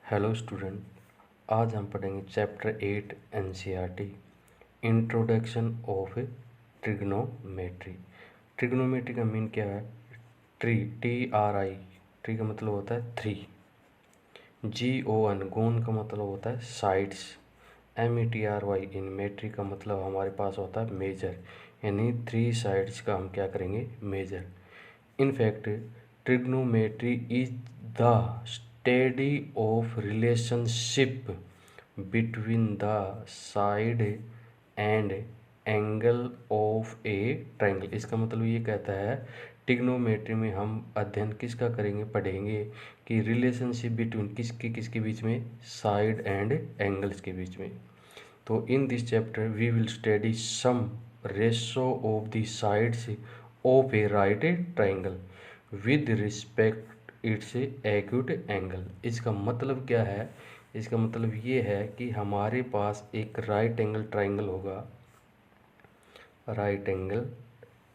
Hello student, आज हम पढ़ेंगे chapter 8 NCERT introduction of trigonometry. Trigonometry का मीन क्या है? TRI, ट्री का मतलब होता है थ्री। GON, गोन का मतलब होता है साइड्स। METRY, इन मेट्री का मतलब हमारे पास होता है मेजर, यानी थ्री साइड्स का हम क्या करेंगे? Major. In fact, trigonometry is the study of relationship between the side and angle of a triangle। इसका मतलब ये कहता है ट्रिग्नोमेट्री में हम अध्ययन किसका करेंगे, पढ़ेंगे कि रिलेशनशिप बिटवीन किसके बीच में, साइड एंड एंगल्स के बीच में। तो in this chapter we will study some ratio of the sides of a right triangle with respect its acute angle. इसका मतलब क्या है? इसका मतलब ये है कि हमारे पास एक राइट एंगल ट्राइंगल होगा, राइट एंगल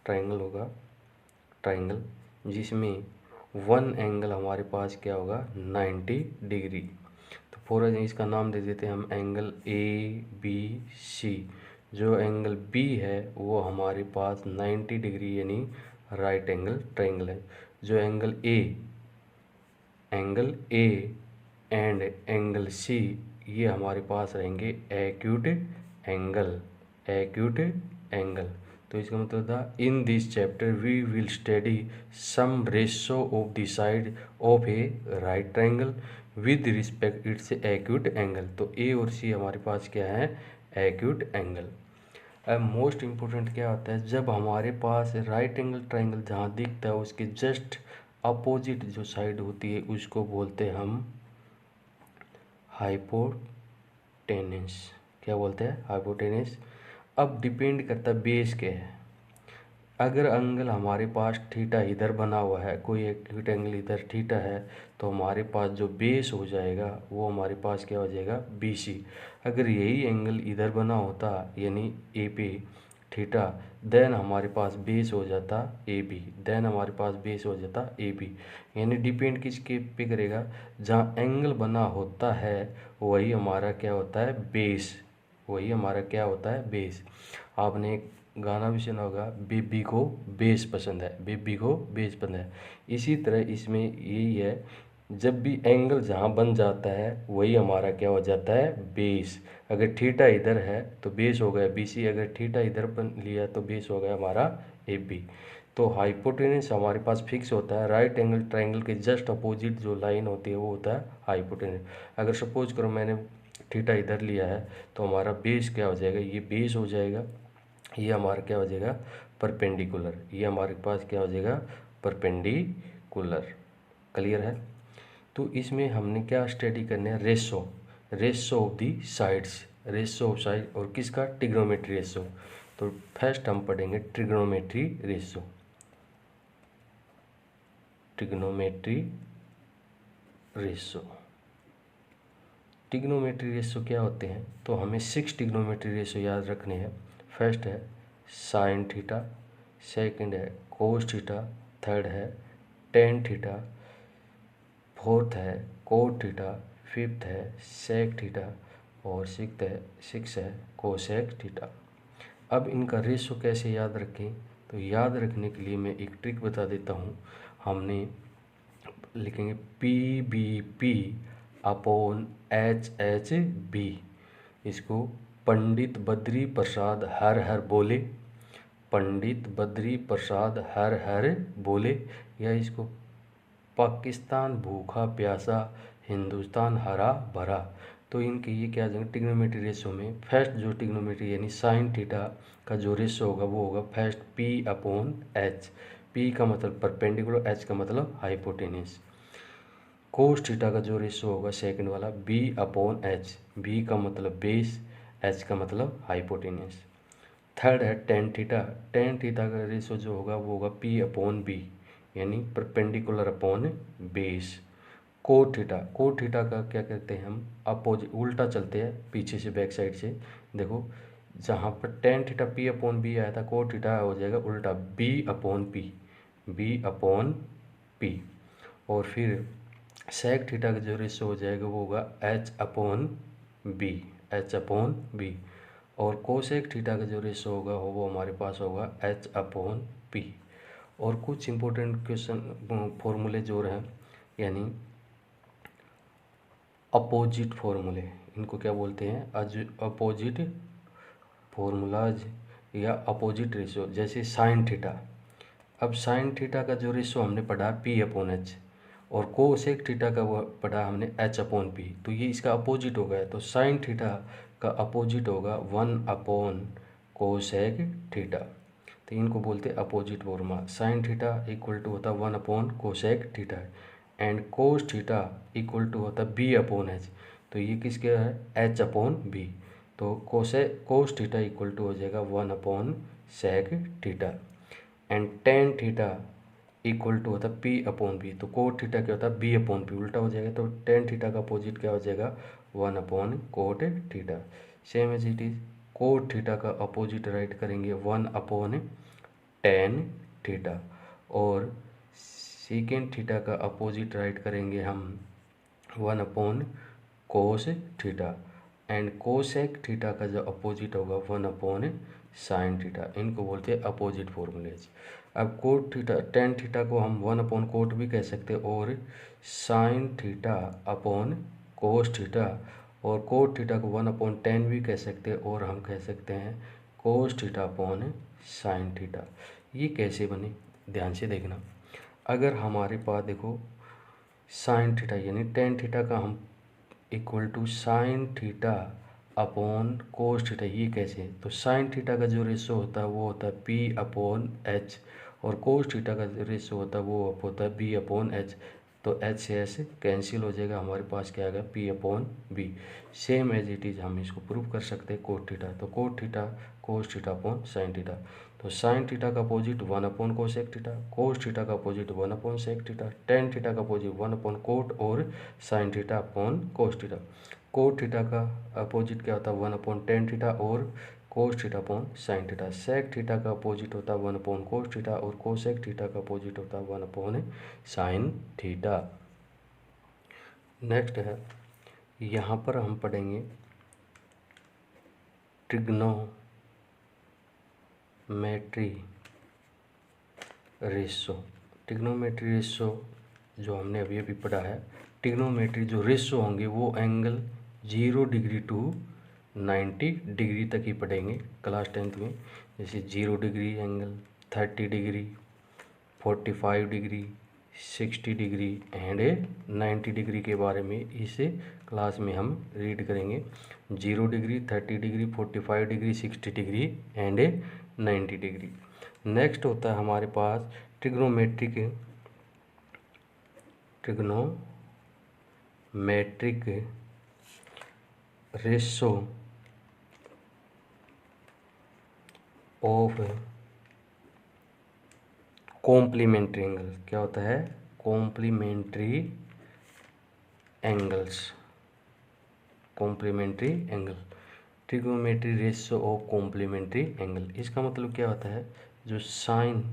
ट्राइंगल होगा, ट्राइंगल जिसमें वन एंगल हमारे पास क्या होगा? 90 डिग्री। तो फॉर इसका नाम दे देते हैं हम एंगल ABC। जो एंगल B है वो हमारे पास 90 डिग्री यानी राइट एंगल ट्राइंगल है। जो angle A and angle C ये हमारे पास रहेंगे एक्यूट एंगल, एक्यूट एंगल। तो इसका मतलब था in this chapter we will study some ratio of the side of a right triangle with respect its acute angle. तो A और C हमारे पास क्या है? Acute angle. अब मोस्ट इम्पोर्टेंट क्या होता है, जब हमारे पास राइट एंगल ट्राइंगल जहाँ दिखता है उसके जस्ट अपोजिट जो साइड होती है उसको बोलते हैं हम हाइपोटेनस। क्या बोलते हैं? हाइपोटेनस। अब डिपेंड करता है बेस क्या है। अगर एंगल हमारे पास थीटा इधर बना हुआ है, कोई एक एंगल इधर थीटा है, तो हमारे पास जो बेस हो जाएगा वो हमारे पास क्या हो जाएगा? BC। अगर यही एंगल इधर बना होता यानी AP थीटा, देन हमारे पास बेस हो जाता AB, देन हमारे पास बेस हो जाता AB। यानी डिपेंड किसके पे करेगा? जहाँ एंगल बना होता है वही हमारा क्या होता है? बेस। वही हमारा क्या होता है? बेस। आपने एक गाना भी सुना होगा, बेबी को बेस पसंद है, बेबी को बेस पसंद है। इसी तरह इसमें यही है, जब भी एंगल जहाँ बन जाता है वही हमारा क्या हो जाता है? बेस। अगर थीटा इधर है तो बेस हो गया BC, अगर थीटा इधर बन लिया तो बेस हो गया हमारा AB। तो हाइपोटेनस हमारे पास फिक्स होता है, राइट एंगल ट्राइंगल के जस्ट अपोजिट जो लाइन होती है वो होता है हाइपोटेनस। अगर सपोज करो मैंने थीटा इधर लिया है तो हमारा बेस क्या हो जाएगा? ये बेस हो जाएगा। ये हमारा क्या हो जाएगा? परपेंडिकुलर। ये हमारे पास क्या हो जाएगा? परपेंडिकुलर। क्लियर है? तो इसमें हमने क्या स्टडी करना है? Ratio, ratio of the sides, ratio of side और किसका? Trigonometry ratio. तो फर्स्ट हम पढ़ेंगे trigonometry ratio. Trigonometry ratio, trigonometry ratio क्या होते हैं? तो हमें 6 ट्रिग्नोमेट्री रेशो याद रखने हैं। फर्स्ट है साइन थीटा, सेकंड है कोस थीटा, थर्ड है टेन थीटा, फोर्थ है कोट थीटा, फिफ्थ है सेक थीटा और सिक्स है कोसेक थीटा। अब इनका रेशो कैसे याद रखें? तो याद रखने के लिए मैं एक ट्रिक बता देता हूँ। हमने लिखेंगे PBP अपॉन HHB। इसको पंडित बद्री प्रसाद हर हर बोले, पंडित बद्री प्रसाद हर हर बोले, या इसको पाकिस्तान भूखा प्यासा हिंदुस्तान हरा भरा। तो इनके ये क्या जाएंगे? ट्रिग्नोमेट्री रेशो में फर्स्ट जो ट्रिग्नोमेट्री यानी साइन थीटा का जो रेशो होगा वो होगा फर्स्ट P/H। P का मतलब परपेंडिकुलर, H का मतलब हाइपोटेनस। कोस थीटा का जो रेशो होगा सेकंड वाला B/H। B का मतलब बेस, H का मतलब हाइपोटेनस। थर्ड है टेन थीटा, टेन थीटा का रेशो जो होगा वो होगा P/B यानी perpendicular upon base. Coat theta, cot theta का क्या कहते हैं हम? अपोजिट, उल्टा चलते हैं पीछे से बैक साइड से। देखो जहाँ पर टेन थीटा P/B आया था, कोट थीटा हो जाएगा उल्टा B/P, B/P। और फिर सेक थीटा का जो रेशो हो जाएगा वो होगा H/B, H/B। और कोसेक थीटा का जो रेशो होगा वो हमारे पास होगा H/P। और कुछ इंपॉर्टेंट क्वेश्चन फॉर्मूले जो हैं, यानी अपोजिट फॉर्मूले, इनको क्या बोलते हैं, अपोजिट फॉर्मूलाज या अपोजिट रेशो। जैसे साइन थीटा, अब साइन थीटा का जो रेशो हमने पढ़ा P/H, और कोसेक थीटा का वो पढ़ा हमने H/P, तो ये इसका अपोजिट हो गया। तो साइन थीटा का अपोजिट होगा 1 कोसेक थीटा। तो इनको बोलते हैं opposite formula. Sine theta equal to होता 1 cosec theta, and cos theta equal to होता B/H। तो ये किसका है, H/B। तो कोस थीटा इक्वल टू हो जाएगा 1 sec theta, and tan theta equal to होता है P/B। तो कोट थीटा क्या होता है, B/P, उल्टा हो जाएगा। तो टेन थीटा का अपोजिट क्या हो जाएगा, 1 cot theta. Same as it is cot theta का अपोजिट राइट करेंगे 1/tan थीटा, और सेकेंड थीटा का अपोजिट राइट करेंगे हम 1/cos theta, and cosec theta का जो अपोजिट होगा 1/sin थीटा। इनको बोलते हैं अपोजिट फॉर्मूलेज। अब कोट थीटा, टेन थीटा को हम 1/कोट भी कह सकते हैं, और sine theta upon cos theta, और कोट थीटा को 1/tan भी कह सकते हैं, और हम कह सकते हैं कोस थीटा अपॉन साइन थीटा। ये कैसे बने, ध्यान से देखना। अगर हमारे पास देखो साइन थीटा यानी टेन थीटा का हम equal to sine theta upon cos theta, ये कैसे, तो साइन थीटा का जो रेशो होता है वो होता है P/H, और कोस थीटा का जो रेशो होता है वो होता है B/H। तो H से S कैंसिल हो जाएगा, हमारे पास क्या आएगा P/B। Same as it is हम इसको प्रूव कर सकते हैं कोट थीटा। तो cot theta cos theta upon sine theta. तो साइन थीटा का अपोजिट 1/कोसेक थीटा, कोस थीटा का अपोजिट 1/सेक थीटा, टेन थीटा का अपोजिट 1/कोट, और sine theta upon cos theta. Cot theta का अपोजिट क्या होता है 1/tan थीटा, और cos theta upon sine theta. Sec theta का अपोजिट होता है 1/कोस थीटा, और कोसेक थीटा का अपोजिट होता है 1/साइन थीटा। नेक्स्ट है, यहाँ पर हम पढ़ेंगे ट्रिग्नोमेट्री रेशो। ट्रिग्नोमेट्री रेशो जो हमने अभी अभी पढ़ा है, ट्रिग्नोमेट्री जो रेशो होंगे वो एंगल 0 डिग्री टू 90 डिग्री तक ही पढ़ेंगे क्लास 10th में। जैसे 0 degree angle, 30 degree, 45 degree, 60 degree and 90 degree के बारे में इस क्लास में हम रीड करेंगे। 0 degree, 30 degree, 45 degree, 60 degree and 90 degree. Next होता है हमारे पास trigonometric ratio of complementary angle. क्या होता है, complementary angles, complementary angle, trigonometry ratio of complementary angle. इसका मतलब क्या होता है, जो sine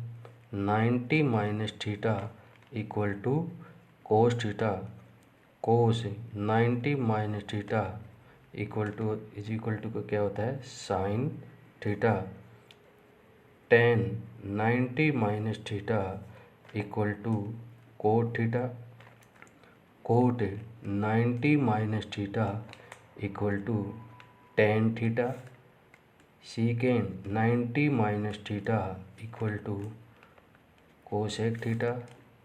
90 minus theta equal to cos theta, cos 90 minus theta equal to क्या होता है sine theta, tan 90 minus theta equal to cot theta, cot 90 minus theta equal to tan theta, second 90 minus theta equal to cosec theta,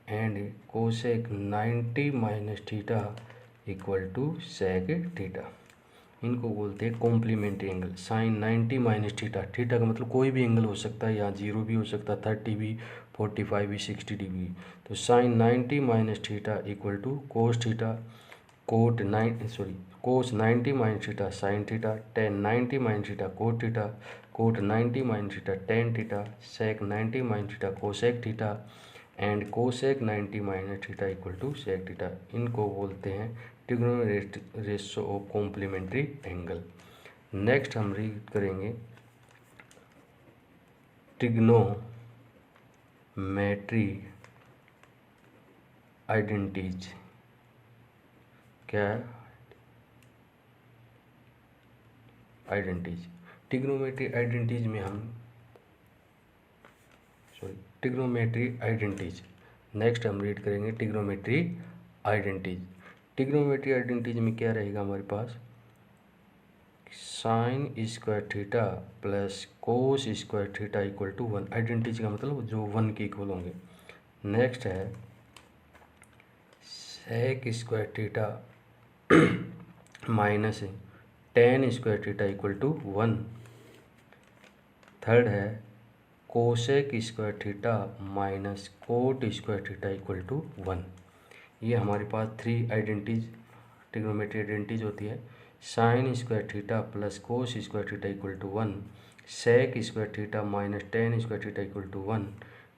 and cosec 90 minus theta equal to sec theta. इनको बोलते हैं complementary angle. Sine 90 minus theta, theta का मतलब कोई भी angle हो सकता है, यहाँ 0 भी हो सकता है, 30 भी, 45 भी, 60 डिग्री। तो sine 90 minus theta equal to cos theta, cos 90 minus theta sine theta, tan 90 minus theta cot 90 minus theta tan theta, sec 90 minus theta cosec theta, and cosec 90 minus theta equal to sec theta. इनको बोलते हैं trigonometric ratio of complementary angle. Next हम read करेंगे trigonometry identities. क्या है, identities. Trigonometry identities में हम trigonometry identities next हम रीड करेंगे। ट्रिग्नोमेट्री आइडेंटिटीज, ट्रिग्नोमेट्री आइडेंटिटीज में क्या रहेगा हमारे पास, sine square theta plus cos square theta equal to 1। Identities का मतलब जो 1 के इक्वल होंगे। नेक्स्ट है sec square theta minus tan square theta equal to 1। Third है cosec square theta minus cot square theta equal to 1। ये हमारे पास 3 identities trigonometry identities होती है। Sine square theta plus cos square theta equal to 1, sec square theta minus tan square theta equal to 1,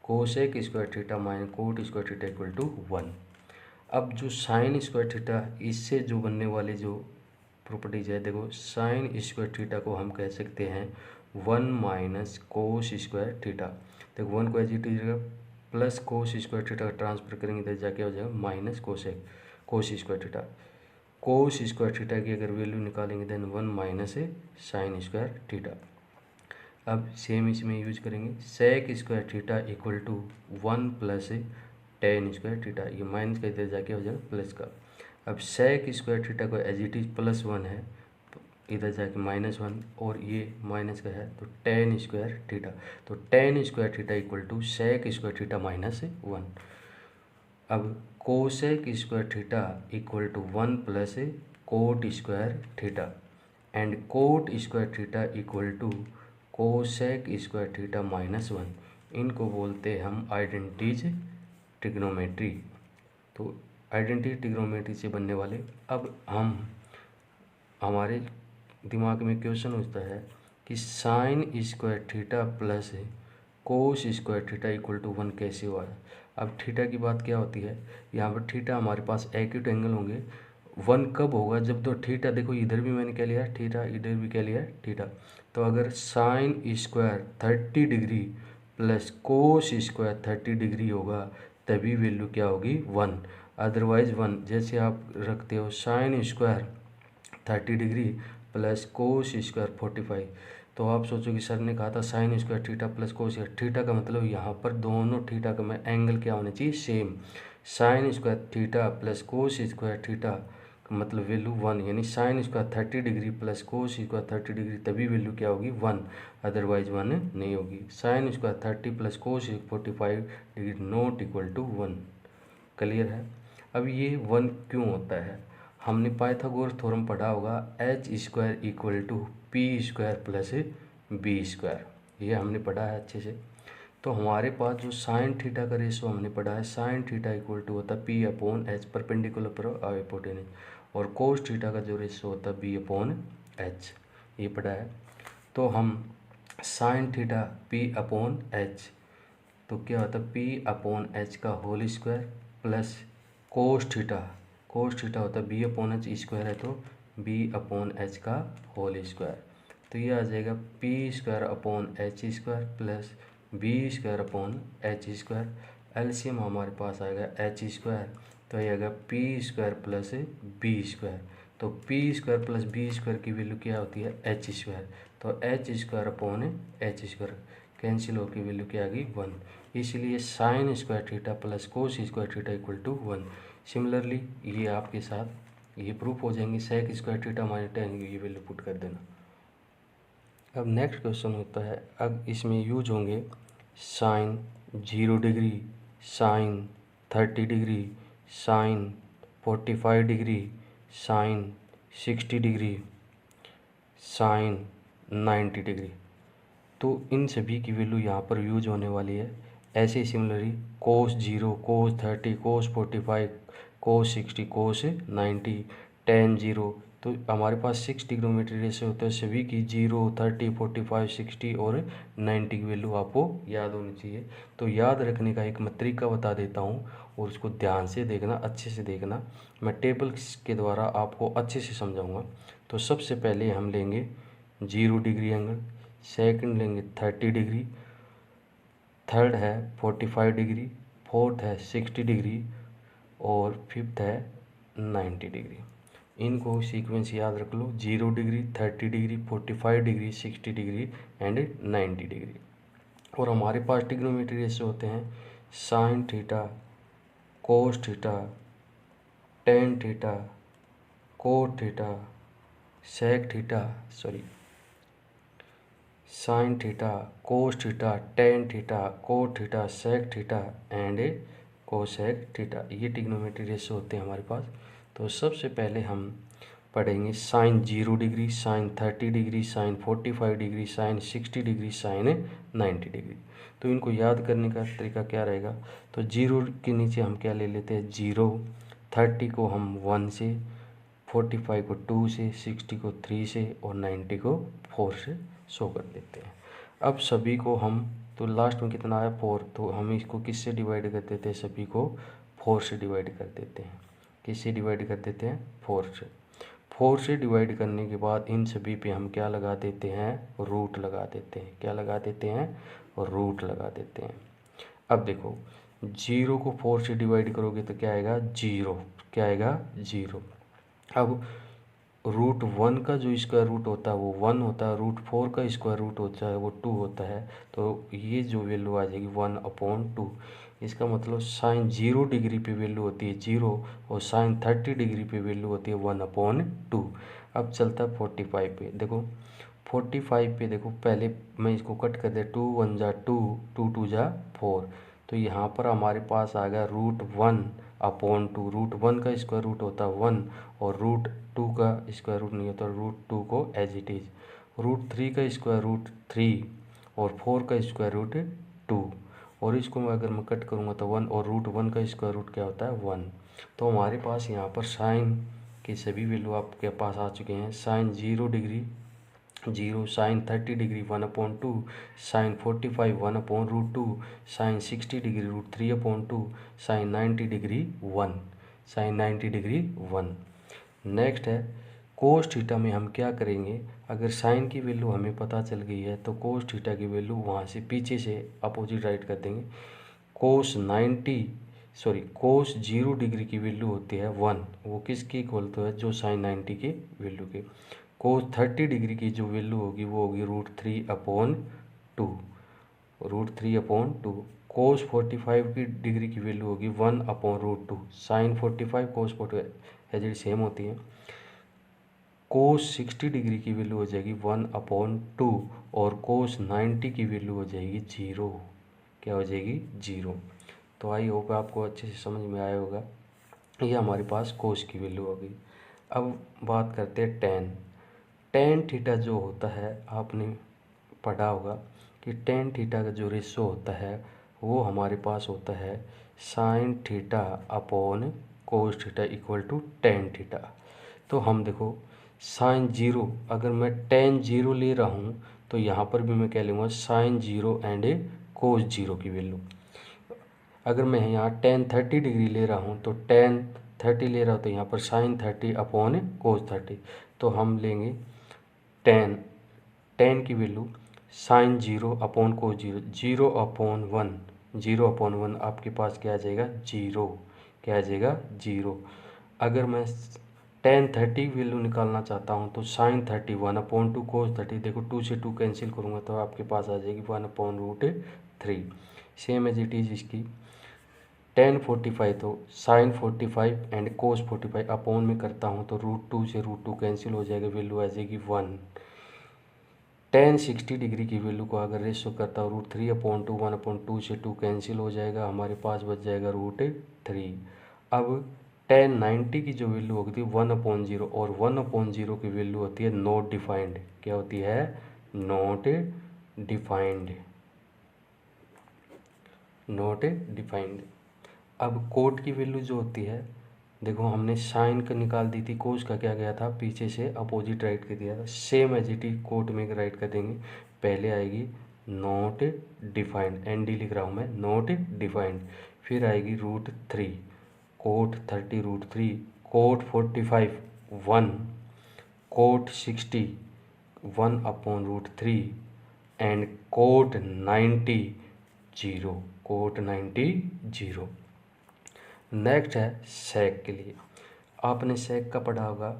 cosec square theta minus cot square theta equal to 1। अब जो sign square theta, इससे जो बनने वाली जो properties है, देखो sign square theta को हम कह सकते हैं 1 माइनस कोस स्क्वायर थीटा। देखो 1 को as it is plus cos square theta transfer करेंगे तो जाके हो जाएगा minus cosec cos square theta. Cos square theta की अगर वैल्यू निकालेंगे then 1 minus sine square theta. अब सेम इसमें यूज करेंगे, sec square theta equal to 1 plus tan square theta. ये माइनस का इधर जाके हो जाएगा प्लस का। अब सेक स्क्वायर थीटा को एज इट इज प्लस 1 है, इधर जाके माइनस 1, और ये माइनस का है तो टेन स्क्वायर थीटा। तो tan square theta equal to sec square theta minus 1। अब cosec square theta equal to 1 plus cot square theta and cot square theta equal to cosec square theta minus 1। इनको बोलते हैं हम identities trigonometry. तो identity trigonometry से बनने वाले। अब हम हमारे दिमाग में क्वेश्चन होता है कि sine square theta plus cos square theta equal to 1 कैसे हुआ है। अब थीटा की बात क्या होती है, यहाँ पर थीटा हमारे पास एक्यूट एंगल होंगे। 1 कब होगा, जब तो थीटा, देखो इधर भी मैंने क्या लिया थीटा, इधर भी क्या लिया थीटा। तो अगर sign square 30 degree plus cos square 30 degree होगा तभी वैल्यू क्या होगी 1, अदरवाइज 1। जैसे आप रखते हो sign square 30 degree plus cos square 45, तो आप सोचो कि सर ने कहा था sign square theta plus cos square theta का मतलब यहाँ पर दोनों थीटा का में एंगल क्या होना चाहिए same. Sine square theta plus cos square theta का मतलब वैल्यू 1, यानी sine square 30 degree plus cos square 30 degree तभी वैल्यू क्या होगी 1, अदरवाइज 1 नहीं होगी। Sine square 30 plus cos 45 degree not equal to 1। Clear है। अब ये 1 क्यों होता है, हमने पाइथागोरस थ्योरम पढ़ा होगा, H square equal to P square plus B square, ये हमने पढ़ा है अच्छे से। तो हमारे पास जो साइन थीटा का रेशो हमने पढ़ा है, साइन थीटा इक्वल टू होता है पी अपॉन एच परपेंडिकुलर पर हाइपोटेनस, और कोस थीटा का जो रेशो होता है बी अपॉन एच, ये पढ़ा है। तो हम sine theta P upon H, तो क्या होता है पी अपॉन एच का whole square plus cos theta होता है बी अपॉन एच स्क्वायर है तो बी अपॉन एच का होल स्क्वायर। तो ये आ जाएगा P square upon H square plus B square upon H square. LCM हमारे पास आएगा एच स्क्वायर, तो ये आएगा P square plus B square. तो P square plus B square की वैल्यू क्या होती है एच स्क्वायर, तो H square upon H square cancel होकर वैल्यू क्या आ गई 1। इसलिए sine square theta plus cos square theta equal to 1। Similarly ये आपके साथ ये प्रूफ हो जाएंगे, sec square theta minus tan ये वैल्यू पुट कर देना। अब नेक्स्ट क्वेश्चन होता है, अब इसमें यूज होंगे sine 0 degree, sine 30 degree, sine 45 degree, sine 60 degree, sine 90 degree. तो इन सभी की वैल्यू यहाँ पर यूज होने वाली है। ऐसे ही सिमिलरली कोस 0, कोस 30, कोस 45, कोस 60, कोस 90, टेन 0। तो हमारे पास 6 ट्रिग्नोमेट्री रेशो होते हैं, सभी की 0, 30, 45, 60 और 90 की वैल्यू आपको याद होनी चाहिए। तो याद रखने का एक मैं तरीका बता देता हूँ और उसको ध्यान से देखना, अच्छे से देखना, मैं टेबल के द्वारा आपको अच्छे से समझाऊँगा। तो सबसे पहले हम लेंगे 0 डिग्री एंगल, सेकंड लेंगे 30 डिग्री, थर्ड है 45 डिग्री, फोर्थ है 60 डिग्री और फिफ्थ है 90 डिग्री। इनको सीक्वेंस याद रख लो, 0 degree, 30 degree, 45 degree, 60 degree and 90 degree. और हमारे पास ट्रिग्नोमेट्री रेशियो होते हैं sine theta, cos theta, tan theta, cot theta, sec theta, sine theta, cos theta, tan theta, cot theta, sec theta and cosec theta. ये trigonometry ratio होते हैं हमारे पास। तो सबसे पहले हम पढ़ेंगे sine 0 degree, sine 30 degree, sine 45 degree, sine 60 degree, sine 90 degree. तो इनको याद करने का तरीका क्या रहेगा, तो 0 के नीचे हम क्या ले लेते हैं 0, 30 को हम 1 से, 45 को 2 से, 60 को 3 से और 90 को 4 से शो कर देते हैं। अब सभी को हम, तो लास्ट में कितना आया 4, तो हम इसको किससे डिवाइड कर देते हैं, सभी को 4 से डिवाइड कर देते हैं। किससे डिवाइड कर देते हैं, 4 से। 4 से डिवाइड करने के बाद इन सभी पे हम क्या लगा देते हैं, रूट लगा देते हैं। क्या लगा देते हैं, रूट लगा देते हैं। अब देखो 0 को 4 से डिवाइड करोगे तो क्या आएगा 0, क्या आएगा 0। अब रूट 1 का जो स्क्वायर रूट होता है वो 1 होता है, रूट 4 का स्क्वायर रूट होता है वो 2 होता है। तो ये जो वैल्यू आ जाएगी 1/2। इसका मतलब साइन 0 डिग्री पे वैल्यू होती है 0 और साइन 30 डिग्री पे वैल्यू होती है 1/2। अब चलता है 45 पे। देखो 45 पे देखो, पहले मैं इसको कट कर दे, 2 1 जा 2, 2 2 जा 4। तो यहाँ पर हमारे पास आ गया रूट 1/2। रूट 1 का स्क्वायर रूट होता है 1 और रूट 2 का स्क्वायर रूट नहीं होता, रूट 2 को एज इट इज़। रूट 3 का स्क्वायर रूट 3 और 4 का स्क्वायर रूट 2। और इसको मैं अगर मैं कट करूँगा तो 1, और रूट 1 का स्क्वायर रूट क्या होता है 1। तो हमारे पास यहाँ पर साइन के सभी वैल्यू आपके पास आ चुके हैं। Sine 0 degree 0, sine 30 degree 1/2, sine 45 1/√2, sine 60 degree √3/2, sine 90 degree 1, sine 90 degree 1। Next है कोस थीटा में हम क्या करेंगे, अगर साइन की वैल्यू हमें पता चल गई है तो कोस थीटा की वैल्यू वहाँ से पीछे से अपोजिट राइट कर देंगे। कोस 0 डिग्री की वैल्यू होती है 1, वो किसकी इक्वल तो है, जो साइन 90 की वैल्यू के। कोस 30 डिग्री की जो वैल्यू होगी वो होगी √3/2, √3/2। कोस 45 की डिग्री की वैल्यू होगी 1/√2, साइन 45 कोस 45 एज सेम होती है। कोस 60 डिग्री की वैल्यू हो जाएगी 1/2 और कोस 90 की वैल्यू हो जाएगी 0। क्या हो जाएगी 0। तो आई होप आपको अच्छे से समझ में आया होगा। ये हमारे पास कोस की वैल्यू होगी। अब बात करते हैं टेन थीटा जो होता है, आपने पढ़ा होगा कि टेन थीटा का जो रेशो होता है वो हमारे पास होता है sine theta upon cos theta equal to tan theta. तो हम देखो साइन 0, अगर मैं टेन 0 ले रहा हूँ तो यहाँ पर भी मैं क्या लूँगा साइन 0 एंड कोस 0 की वैल्यू। अगर मैं यहाँ टेन 30 डिग्री ले रहा हूँ तो टेन 30 ले रहा हूँ तो यहाँ पर साइन 30 अपॉन कोस 30। तो हम लेंगे टेन की वैल्यू साइन 0 अपॉन कोस 0, 0/1 आपके पास क्या आ जाएगा 0। क्या आ जाएगा 0। अगर मैं टेन 30 वैल्यू निकालना चाहता हूँ तो साइन 30 1/2 कोस 30, देखो 2 से 2 कैंसिल करूँगा तो आपके पास आ जाएगी 1/√3। सेम एज इट इज़ इसकी टेन 45, तो साइन 45 एंड कोस 45 अपॉन में करता हूँ तो √2 से √2 कैंसिल हो जाएगा, वैल्यू आ जाएगी 1। टेन 60 डिग्री की वैल्यू को अगर रेशो करता हूँ √3/2, 1/2 से 2 कैंसिल हो जाएगा, हमारे पास बच जाएगा √3। अब टेन 90 की जो वैल्यू होती है 1/0 और 1/0 की वैल्यू होती है नॉट डिफाइंड। क्या होती है नॉट डिफाइंड। अब कोट की वैल्यू जो होती है, देखो हमने साइन का निकाल दी थी, कोस का क्या गया था पीछे से अपोजिट राइट कर दिया था, same as it is cot में राइट कर देंगे। पहले आएगी नॉट डिफाइंड, एनडी लिख रहा हूँ मैं, नॉट डिफाइंड। फिर आएगी √3, cot 30 √3, cot 45 1, cot 60 1/√3 and cot 90 0, cot 90 0। Next है सेक के लिए। आपने सेक का पढ़ा होगा,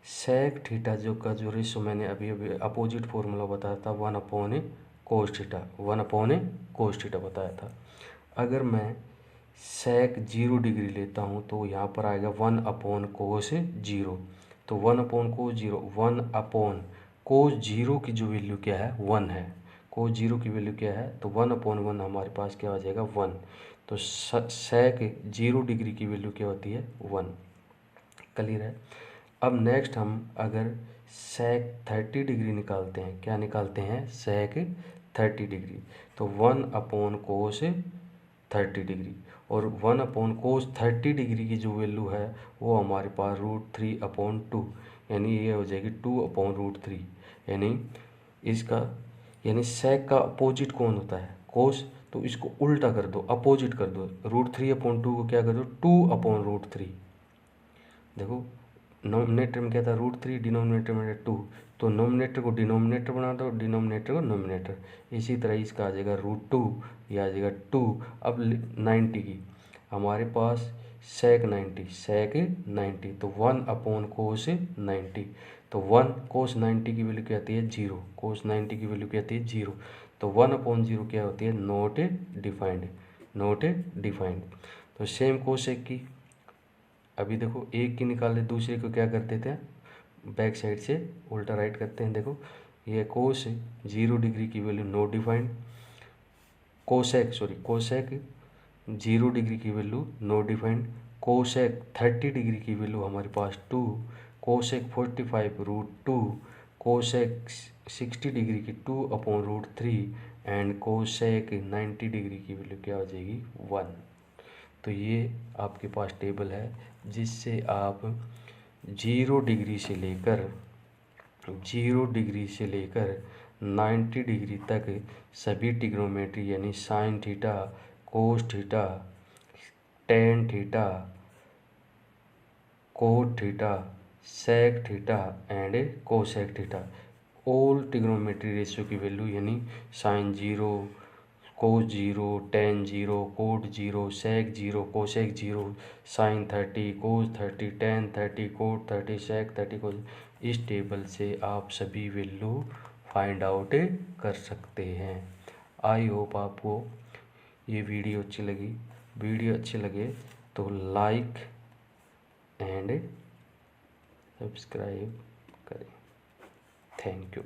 सेक थीटा जो रेशो मैंने अभी अभी अपोजिट फॉर्मूला बताया था, 1/cos थीटा, 1/cos थीटा बताया था। अगर मैं सेक 0 डिग्री लेता हूँ तो यहाँ पर आएगा 1/cos 0। तो 1/cos 0, 1/cos 0 की जो वैल्यू क्या है 1 है। cos 0 की वैल्यू क्या है, तो 1/1 हमारे पास क्या आ जाएगा 1। तो सेक 0 डिग्री की वैल्यू क्या होती है 1। क्लियर है। अब नेक्स्ट हम अगर सेक 30 डिग्री निकालते हैं, क्या निकालते हैं, सेक 30 डिग्री, तो 1/cos 30 डिग्री, और 1/cos 30 डिग्री की जो वैल्यू है वो हमारे पास √3/2, यानी ये हो जाएगी 2/√3। यानी इसका यानी सेक का अपोजिट कौन होता है, कोस, तो इसको उल्टा कर दो, अपोजिट कर दो, √3/2 को क्या कर दो 2/√3। देखो नोमिनेटर में क्या था √3, डिनोमिनेटर में 2, तो नोमिनेटर को डिनोमिनेटर बना दो, डिनोमिनेटर को नोमिनेटर। इसी तरह इसका आ जाएगा √2, ये आ जाएगा 2। अब 90 की हमारे पास सेक 90, तो 1/cos 90, तो 1/cos 90 की वैल्यू क्या आती है 0, cos 90 की वैल्यू क्या आती है 0। तो 1/0 क्या होती है, नॉट डिफाइंड। तो सेम कोसेक की अभी देखो, एक की निकाले दूसरे को क्या कर देते हैं, बैक साइड से उल्टा राइट करते हैं। देखो ये कोस 0 डिग्री की value not defined, cosec 0 degree की value not defined, cosec 30 degree की वैल्यू हमारे पास 2, कोसेक 45 √2, कोसेक 60 डिग्री की 2/√3, एंड कोसेक 90 डिग्री की वैल्यू क्या हो जाएगी 1। तो ये आपके पास टेबल है जिससे आप 0 डिग्री से लेकर 90 डिग्री तक सभी ट्रिग्नोमेट्री यानी sine theta, cos theta, tan theta, cot theta, sec theta and cosec theta, all trigonometry ratio की वैल्यू यानी sine 0, cos 0, tan 0, cot 0, sec 0, cosec 0, sine 30, cos 30, tan 30, cot 30, sec 30, cos. इस table से आप सभी value find out कर सकते हैं। I hope आपको ये वीडियो अच्छी लगी। वीडियो अच्छी लगे तो लाइक एंड सब्सक्राइब करें। Thank you.